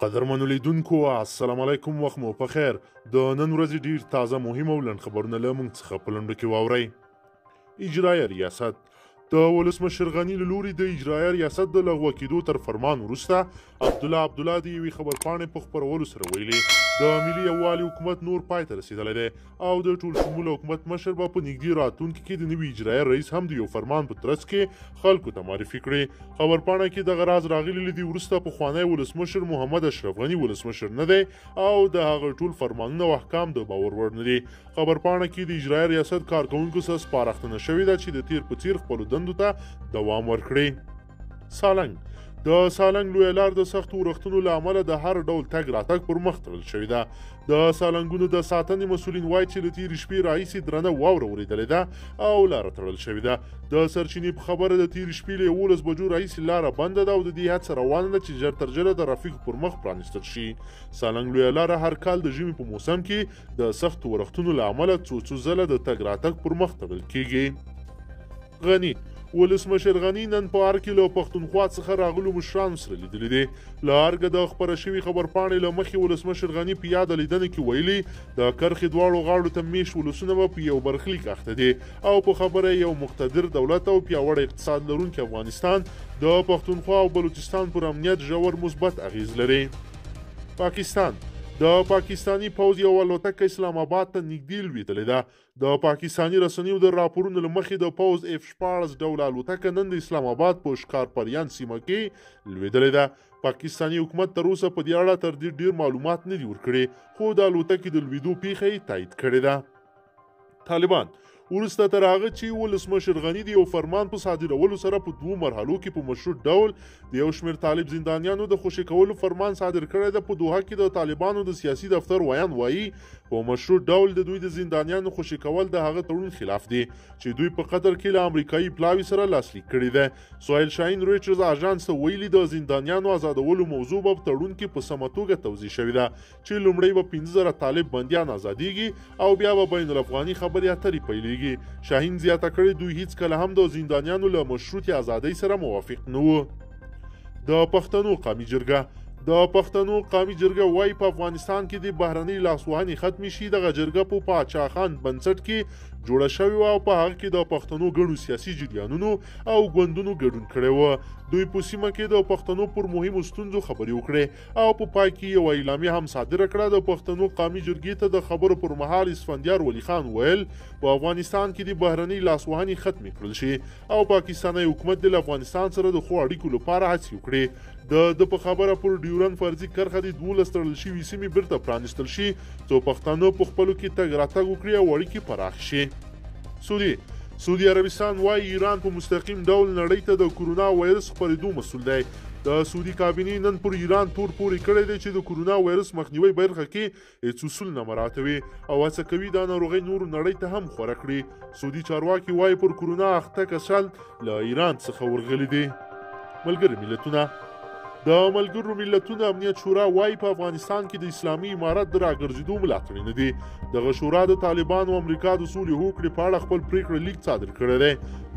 قدرمنو لیدونکو السلام علیکم، وخت مو په خیر. د نن ورځې ډیر تازه مهم او لنډ خبرونه له موږ څخه په لنډو کې واورئ. اجرایه ریاست د ولسمشر غني له لوري د اجرایه ریاست د لغوه کېدو تر فرمان وروسته عبدالله د یوې خبرپاڼې په خپرولو سره ویلي د ملي یووالي حکومت نور پای ته رسېدلی دی او د ټول شموله حکومت مشر به په نږدې راتلونکي کې د نوي اجرایه رئیس هم د یو فرمان په ترڅ کې خلکو ته معرفي کړي. خبرپاڼه کې دغه راز راغلی له دې وروسته پخوانی ولسمشر محمد اشرف غني ولسمشر نه دی او د هغه ټول فرمانونه او احکام د باور وړ نه دي. خبرپاڼه کې د اجرایه ریاست کارکوونکو څخه سپارښتنه شوې ده چې د تیر په څیر خپلو دندو ته دوام ورکړي. سالنګ د سالنګ لویه لار د سختو ورښتونو له امله د هر ډول تګ راتګ پر مخ تړل شوې ده. د سالنګونو د ساتنې مسؤلین وایي چې له تېرې شپې راهیسې درنه واوره ورېدلې ده او لاره تړل شوې ده. د سرچینې په خبره د تېرې شپې له 11 بجو راهیسې لاره بنده ده او د دې هڅه روانه ده چې ژر تر ژره د رفیق پر مخ پرانیستل شي. سالنګ لویه لاره هر کال د ژمي په موسم کې د سختو ورښتونو له امله څو ځله د تګ راتګ پر مخ تړل کېږي. غني ولسمشر غني نن په ارګ کې له پښتونخوا څخه راغلو مشرانو سره لیدلی دی. له ارګه د خپره شوي خبرپاڼې له مخې ولسمشر غني په یاده لیدنه کې ویلي د کرښې دواړو غاړو ته میشت ولسونه به په یو برخلیک اخته دي او په خبره یو مقتدر دولت او پیاوړی اقتصاد لرونکی افغانستان د پښتونخوا او بلوچستان پر امنیت ژور مثبت اغیز لري. پاکستان د پاکستانی پوځ یو الوتکه اسلام آباد ته نږدې لوېدلې ده. د پاکستانی رسنیو د راپورونو له مخې د پوځ F-14 ډوله الوتکه نن د اسلام آباد په ښکارپریان سیمه کې لوېدلې ده. پاکستانی حکومت تر اوسه په دې اړه تر دې ډیر معلومات نه دي ورکړي خو د الوتکې د لوېدو پیښه یې تایید کړې ده. طالبان وروسته تر هغه چې ولسمشر غني د یو فرمان په صادرولو سره په 2 مرحلو کې په مشروط ډول د یو شمېر طالب زندانیانو د خوشي کولو فرمان صادر کړی ده. په دوحه کې د طالبانو د سیاسي دفتر ویان وایي په مشروط ډول د دوی د زندانیانو خوشي کول د هغه تړون خلاف دي چې دوی په قطر کې له امریکایي پلاوي سره لاسلیک کړی ده. سهیل شاهین رویټرز اژانس ته ویلي د زندانیانو آزادولو موضوع په تړون کې په سمه توګه توضیح شوې ده چې لومړی به 15,000 طالب بندیان آزادیږي او بیا به بین الافغاني خبرې اترې پیلېږي. شاهین زیاته کړې دوی هیڅ کله هم د زندانیانو له مشروطې ازادۍ سره موافق نه وو. د پښتنو قومي جرګه وایي په افغانستان کې د بهرنۍ لاسوهنې ختمې شي. دغه جرګه په پاچا خان بنسټ کې جوړه شوې وه او په هغه کې د پښتنو ګڼو سیاسي جریانونو او ګوندونو ګډون کړی و. دوی په سیمه کې د پښتنو پر مهمو ستونزو خبرې وکړې او په پای کې یو اعلامیه هم صادره کړه. د پښتنو قومي جرګې ته د خبرو پر مهال اسفندیار ولی خان ویل په افغانستان کې د بهرنۍ لاسوهنې ختمې کړل شي او پاکستاني حکومت د افغانستان سره د ښو اړیکو لپاره هڅې وکړي. د په خبره پر ډیورن فرضي کرښه د 12 تړل شوي سیمې بیرته پرانیستل شي څو پښتانه په خپلو کې تګ راتګ وکړي او اړیکې پراخ شي. سعودي عربستان وایي ایران په مستقیم ډول نړۍ ته د کورونا وایرس خپرېدو مسؤل دی. د سعودي کابینې نن پر ایران تور پورې کړی دی چې د کورونا وایرس مخنیوي برخه کې هیڅ اصول نه مراعاتوي او هڅه کوي دا ناروغۍ نورو نړۍ ته هم خوره کړي. سعودي چارواکي وایي پر کورونا اخته کسان له ایران څخه ورغلي دي. د ملګرو ملتونو امنیت شورا وایي په افغانستان کې د اسلامي امارت د راګرځېدو ملاتړي نه دي. دغه شورا د طالبانو او امریکا د سولې هوکړې په اړه خپل پریکړه لیک صادر کړی دی.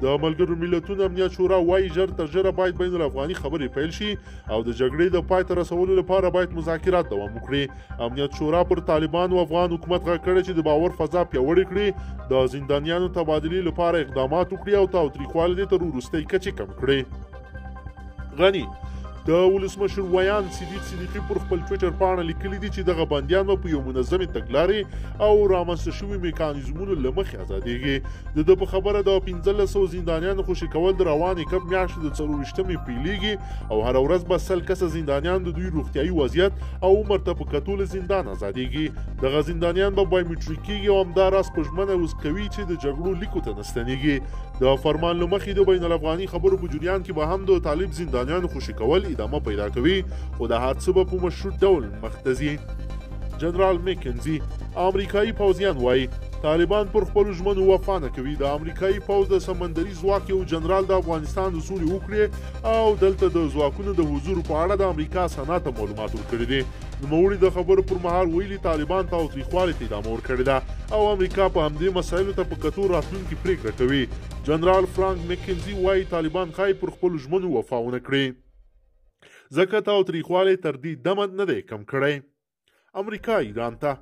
د ملګرو ملتونو امنیت شورا وایي ژر تر ژره باید بین الافغاني خبرې پیل شي او د جګړې د پای ته رسولو لپاره باید مذاکرات دوام وکړي. امنیت شورا پر طالبانو او افغان حکومت غږ کړی چې د باور فضا پیاوړې کړي، د زندانیانو تبادلې لپاره اقدامات وکړي او تاوتریخوالی تر وروستۍ کچې کم کړي. غني د ولسمشر ویان صدیقي پر خپل ټویټر پاڼه لیکلي دي چې دغه بندیان به په یو منظمې تګلارې او رامنځته شوي میکانیزمونو له مخې ازادېږي. د په خبره د 1500 زندانیانو خوشي کول د روانې کب میاشتې د 24مې پیلېږي او هره ورځ به 100 کسه زندانیان د دوی روغتیایي وضعیت او عمر ته په کتو له زندان ازادېږي. دغه زندانیان به بایومټریک کېږي او همداراز په ژمنه اوس کوي چې د جګړو لیکو ته نه ستنېږي. د فرمان له مخې د بین الافغاني خبرو په جریان کې به هم د طالب زندانیانو خوشي کول ادامه پیدا کوي خو د هر څه به په مشروط ډول مخ ته ځي. جنرال میکنزي امریکایي پوځیان وایي طالبان پر خپلو ژمنو وفا نه کوي. د امریکایي پوځ د سمندري ځواک یو جنرال د افغانستان د سولې وکړې او دلته د ځواکونو د حضور په اړه د امریکا سنا ته معلومات ورکړي دي. نوموړي د خبرو پر مهال ویلي طالبان تاوتریخوالي ته ادامه ورکړې ده او امریکا په همدې مسایلو ته په کتو راتلونکي پریکړه کوي. جنرال فرانک میکنزي وایي طالبان ښایي پر خپلو ژمنو وفا ونه کړي. ځکه او تریخوالی تر دې دمه نه دی کم کړی. امریکا ایران ته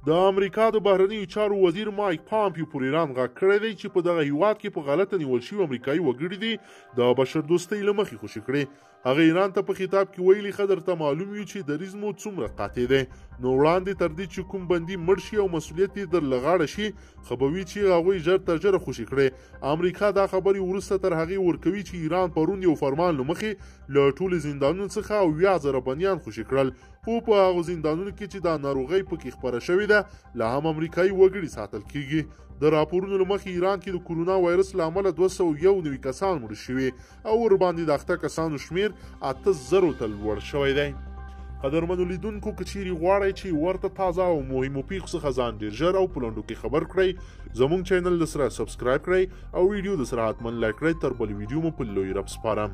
د امریکا د بهرنیو چارو وزیر مایک پامپیو پر ایران غږ کړی دی چې په دغه هیواد کې په غلطه نیول شوي امریکایي وګړي دي د بشردوستۍ له مخې خوشي کړي. هغه ایران ته په خطاب کې ویلي ښه درته معلوم وي چې دریځ مو څومره قاطع دی، نو وړاندې تر دې چې کوم بندي مړ شي او مسؤلیت یې در له غاړه شي ښه به وي چې هغوی ژر تر ژره خوشي کړي. امریکا دا خبرې وروسته تر هغې ورکوي چې ایران پرون یو فرمان له مخې له ټولو زندانونو څخه 70,000 بندیان خوشي کړل، خو په هغو زندانونو کې چې دا ناروغۍ پکې خپره شوې ده لا هم امریکایي وګړي ساتل کیږي. د راپورونو له مخې ایران کې د کورونا وایرس له امله 291 کسان مړه شوي او ورباندې د اخته کسانو شمیر 8,000 ته لوړ شوی دی. قدرمنو لیدونکو که چیرې غواړئ چې ورته تازه او مهمو پیښو څخه ځان ډېر ژر او په لنډو کې خبر کړئ، زموږ چینل د سره سبسکرایب کړئ او ویډیو د سره حتما لایک کړئ. تر بل ویډیو مو په لوی رب سپارم.